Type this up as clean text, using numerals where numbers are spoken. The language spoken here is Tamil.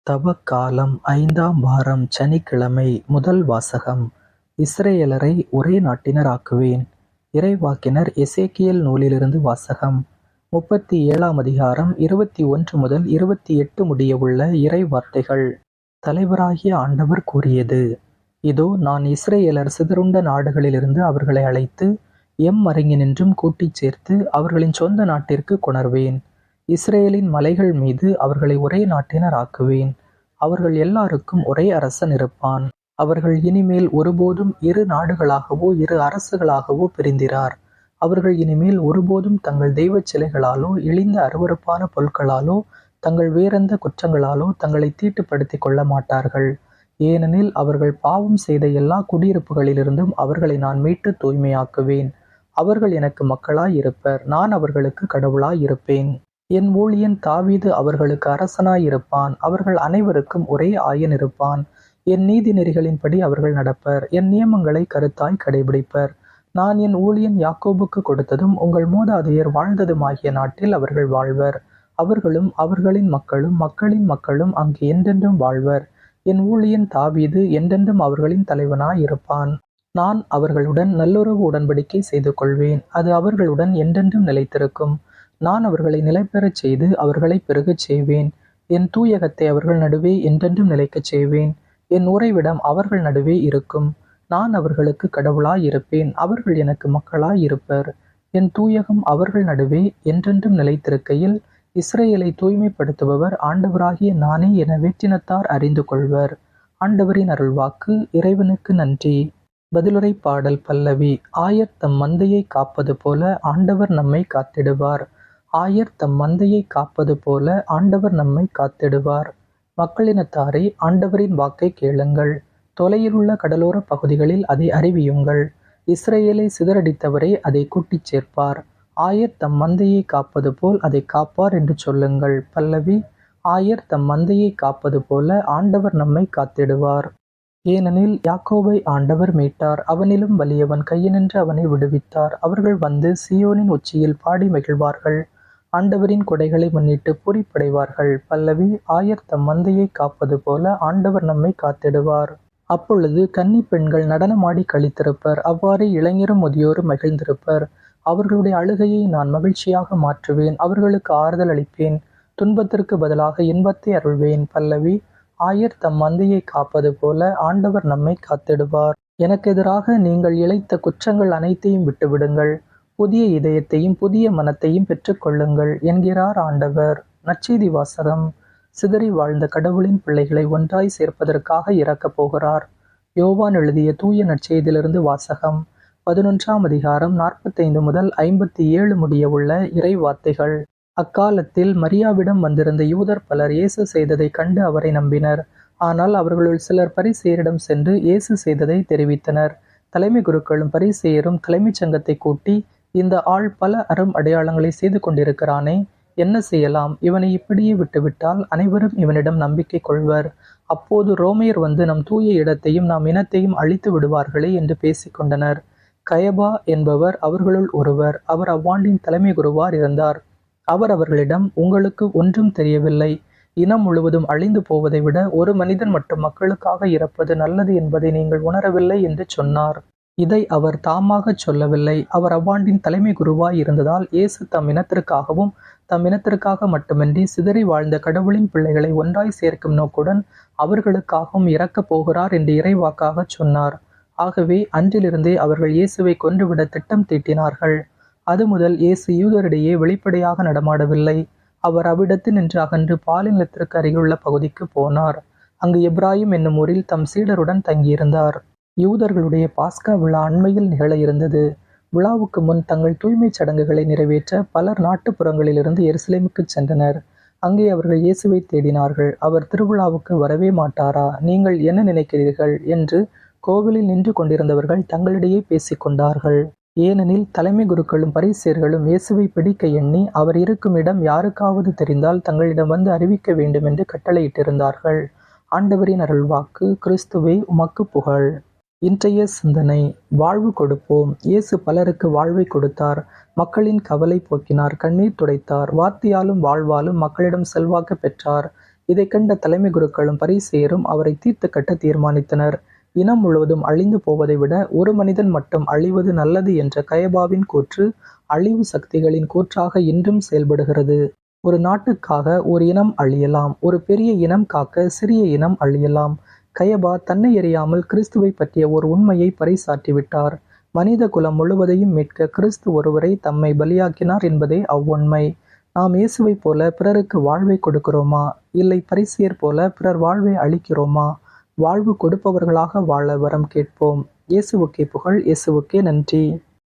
தவக்காலம் 5ஆம் வாரம் சனிக்கிழமை முதல் வாசகம். இஸ்ரயேலரை ஒரே நாட்டினர் ஆக்குவேன். இறைவாக்கினர் எசேக்கியேல் நூலிலிருந்து வாசகம். 37ஆம் அதிகாரம் 21 முதல் 28 முடியவுள்ள இறை வார்த்தைகள். தலைவராகிய ஆண்டவர் கூறியது: இதோ, நான் இஸ்ரயேலர் சிதறுண்ட நாடுகளிலிருந்து அவர்களை அழைத்து எம்மருங்கினின்றும் கூட்டிச் சேர்த்து அவர்களின் சொந்த நாட்டிற்கு கொணர்வேன். இஸ்ரேலின் மலைகள் மீது அவர்களை ஒரே நாட்டினர் ஆக்குவேன். அவர்கள் எல்லாருக்கும் ஒரே அரசன் இருப்பான். அவர்கள் இனிமேல் ஒருபோதும் இரு நாடுகளாகவோ இரு அரசுகளாகவோ பிரிந்திரார். அவர்கள் இனிமேல் ஒருபோதும் தங்கள் தெய்வச் சிலைகளாலோ இழிந்த அருவருப்பான பொருட்களாலோ தங்கள் வேறெந்த குற்றங்களாலோ தங்களை தீட்டுப்படுத்திக் கொள்ள மாட்டார்கள். ஏனெனில் அவர்கள் பாவம் செய்த எல்லா குடியிருப்புகளிலிருந்தும் அவர்களை நான் மீட்டு தூய்மையாக்குவேன். அவர்கள் எனக்கு மக்களாய் இருப்பர், நான் அவர்களுக்கு கடவுளாய் இருப்பேன். என் ஊழியன் தாவீது அவர்களுக்கு அரசனாய் இருப்பான். அவர்கள் அனைவருக்கும் ஒரே ஆயன் இருப்பான். என் நீதி நெறிகளின்படி அவர்கள் நடப்பர். என் நியமங்களை கருத்தாய் கடைபிடிப்பர். நான் என் ஊழியன் யாக்கோபுக்கு கொடுத்ததும் உங்கள் மூதாதையர் வாழ்ந்ததுமாகிய நாட்டில் அவர்கள் வாழ்வர். அவர்களும் அவர்களின் மக்களும் மக்களின் மக்களும் அங்கு என்றென்றும் வாழ்வர். என் ஊழியன் தாவீது என்றென்றும் அவர்களின் தலைவனாய் இருப்பான். நான் அவர்களுடன் நல்லுறவு உடன்படிக்கை செய்து கொள்வேன். அது அவர்களுடன் என்றென்றும் நிலைத்திருக்கும். நான் அவர்களை நிலைபெறச் செய்து அவர்களை பெருகச் செய்வேன். என் தூயகத்தை அவர்கள் நடுவே என்றென்றும் நிலைக்கச் செய்வேன். என் உறைவிடம் அவர்கள் நடுவே இருக்கும். நான் அவர்களுக்கு கடவுளாய் இருப்பேன். அவர்கள் எனக்கு மக்களாய் இருப்பர். என் தூயகம் அவர்கள் நடுவே என்றென்றும் நிலைத்திருக்கையில் இஸ்ரேலை தூய்மைப்படுத்துபவர் ஆண்டவராகிய நானே என வேற்றினத்தார் அறிந்து கொள்வர். ஆண்டவரின் அருள்வாக்கு. இறைவனுக்கு நன்றி. பதிலுரை பாடல் பல்லவி. ஆயர் தம் மந்தையை காப்பது போல ஆண்டவர் நம்மை காத்திடுவார். ஆயர் தம் மந்தையை காப்பது போல ஆண்டவர் நம்மை காத்திடுவார். மக்களினத்தாரே, ஆண்டவரின் வாக்கை கேளுங்கள். தொலையிலுள்ள கடலோர பகுதிகளில் அதை அறிவியுங்கள். இஸ்ரேலை சிதறடித்தவரே அதை கூட்டிச் சேர்ப்பார். ஆயர் தம் மந்தையை காப்பது போல் அதை காப்பார் என்று சொல்லுங்கள். பல்லவி. ஆயர் தம் மந்தையை காப்பது போல ஆண்டவர் நம்மை காத்திடுவார். ஏனெனில் யாக்கோபை ஆண்டவர் மீட்டார். அவனிலும் வலியவன் கையினின்று அவனை விடுவித்தார். அவர்கள் வந்து சீயோனின் உச்சியில் பாடி மகிழ்வார்கள். ஆண்டவரின் கொடைகளை முன்னிட்டு பூரிப்படைவார்கள். பல்லவி. ஆயர் தம் மந்தையை காப்பது போல ஆண்டவர் நம்மை காத்திடுவார். அப்பொழுது கன்னி பெண்கள் நடனமாடி களித்திருப்பர். அவ்வாறே இளைஞரும் முதியோரும் மகிழ்ந்திருப்பர். அவர்களுடைய அழுகையை நான் மகிழ்ச்சியாக மாற்றுவேன். அவர்களுக்கு ஆறுதல் அளிப்பேன். துன்பத்திற்கு பதிலாக இன்பத்தை அருள்வேன். பல்லவி. ஆயர் தம் மந்தையை காப்பது போல ஆண்டவர் நம்மை காத்திடுவார். எனக்கு எதிராக நீங்கள் இழைத்த குற்றங்கள் அனைத்தையும் விட்டுவிடுங்கள். புதிய இதயத்தையும் புதிய மனத்தையும் பெற்றுக்கொள்ளுங்கள் என்கிறார் ஆண்டவர். நற்செய்தி வாசகம். சிதறி வாழ்ந்த கடவுளின் பிள்ளைகளை ஒன்றாய் சேர்ப்பதற்காக இறக்கப் போகிறார். யோவான் எழுதிய தூய நற்செய்தியிலிருந்து வாசகம். 11ஆம் அதிகாரம் 45 முதல் 57 முடிய உள்ள இறை வார்த்தைகள். அக்காலத்தில் மரியாவிடம் வந்திருந்த யூதர் பலர் இயேசு செய்ததை கண்டு அவரை நம்பினர். ஆனால் அவர்களுள் சிலர் பரிசேயரிடம் சென்று இயேசு செய்ததை தெரிவித்தனர். தலைமை குருக்களும் பரிசேயரும் தலைமைச் சங்கத்தை கூட்டி, இந்த ஆள் பல அரும் அடையாளங்களை செய்து கொண்டிருக்கிறானே, என்ன செய்யலாம்? இவனை இப்படியே விட்டுவிட்டால் அனைவரும் இவனிடம் நம்பிக்கை கொள்வர். அப்போது ரோமையர் வந்து நம் தூய இடத்தையும் நம் இனத்தையும் அழித்து விடுவார்களே என்று பேசிக்கொண்டனர். கயபா என்பவர் அவர்களுள் ஒருவர். அவர் அவ்வாண்டின் தலைமை குருவார் இருந்தார். அவர் அவர்களிடம், உங்களுக்கு ஒன்றும் தெரியவில்லை. இனம் முழுவதும் அழிந்து போவதை விட ஒரு மனிதன் மட்டும் மக்களுக்காக இறப்பது நல்லது என்பதை நீங்கள் உணரவில்லை என்று சொன்னார். இதை அவர் தாமாகச் சொல்லவில்லை. அவர் அவ்வாண்டின் தலைமை குருவாய் இருந்ததால் இயேசு தம் இனத்திற்காகவும் தம் இனத்திற்காக மட்டுமின்றி சிதறி வாழ்ந்த கடவுளின் பிள்ளைகளை ஒன்றாய் சேர்க்கும் நோக்குடன் அவர்களுக்காகவும் இறக்கப் போகிறார் என்று இறைவாக்காகச் சொன்னார். ஆகவே அன்றிலிருந்தே அவர்கள் இயேசுவை கொன்றுவிட திட்டம் தீட்டினார்கள். அது முதல் இயேசு யூதரிடையே வெளிப்படையாக நடமாடவில்லை. அவர் அவ்விடத்து நின்று அகன்று பாலைநிலத்திற்கு அருகிலுள்ள பகுதிக்கு போனார். அங்கு எப்ராயிம் என்னும் ஊரில் தம் சீடருடன் தங்கியிருந்தார். யூதர்களுடைய பாஸ்கா விழா அண்மையில் நிகழ இருந்தது. விழாவுக்கு முன் தங்கள் தூய்மைச் சடங்குகளை நிறைவேற்ற பலர் நாட்டுப்புறங்களிலிருந்து எருசலேமுக்கு சென்றனர். அங்கே அவர்கள் இயேசுவை தேடினார்கள். அவர் திருவிழாவுக்கு வரவே மாட்டாரா? நீங்கள் என்ன நினைக்கிறீர்கள் என்று கோவிலில் நின்று கொண்டிருந்தவர்கள் தங்களிடையே பேசிக்கொண்டார்கள். ஏனெனில் தலைமை குருக்களும் பரிசேயர்களும் இயேசுவை பிடிக்க எண்ணி அவர் இருக்கும் இடம் யாருக்காவது தெரிந்தால் தங்களிடம் வந்து அறிவிக்க வேண்டும் என்று கட்டளையிட்டிருந்தார்கள். ஆண்டவரின் அருள்வாக்கு. கிறிஸ்துவே, உமக்கு புகழ். இன்றைய சிந்தனை. வாழ்வு கொடுப்போம். இயேசு பலருக்கு வாழ்வை கொடுத்தார். மக்களின் கவலை போக்கினார். கண்ணீர் துடைத்தார். வார்த்தையாலும் வாழ்வாலும் மக்களிடம் செல்வாக்கு பெற்றார். இதைக் கண்ட தலைமை குருக்களும் பரிசேயரும் அவரை தீர்த்து கட்ட தீர்மானித்தனர். இனம் முழுவதும் அழிந்து போவதை விட ஒரு மனிதன் மட்டும் அழிவது நல்லது என்ற கயபாவின் கூற்று அழிவு சக்திகளின் கூற்றாக இன்றும் செயல்படுகிறது. ஒரு நாட்டுக்காக ஒரு இனம் அழியலாம், ஒரு பெரிய இனம் காக்க சிறிய இனம் அழியலாம். கயபா தன்னை அறியாமல் கிறிஸ்துவை பற்றிய ஒரு உண்மையை பறைசாற்றிவிட்டார். மனித குலம் முழுவதையும் மீட்க கிறிஸ்து ஒருவரை தம்மை பலியாக்கினார் என்பதே அவ்வுண்மை. நாம் இயேசுவைப் போல பிறருக்கு வாழ்வை கொடுக்கிறோமா, இல்லை பரிசேயர் போல பிறர் வாழ்வை அளிக்கிறோமா? வாழ்வு கொடுப்பவர்களாக வாழ வரம் கேட்போம். இயேசுவுக்கே புகழ், இயேசுவுக்கே நன்றி.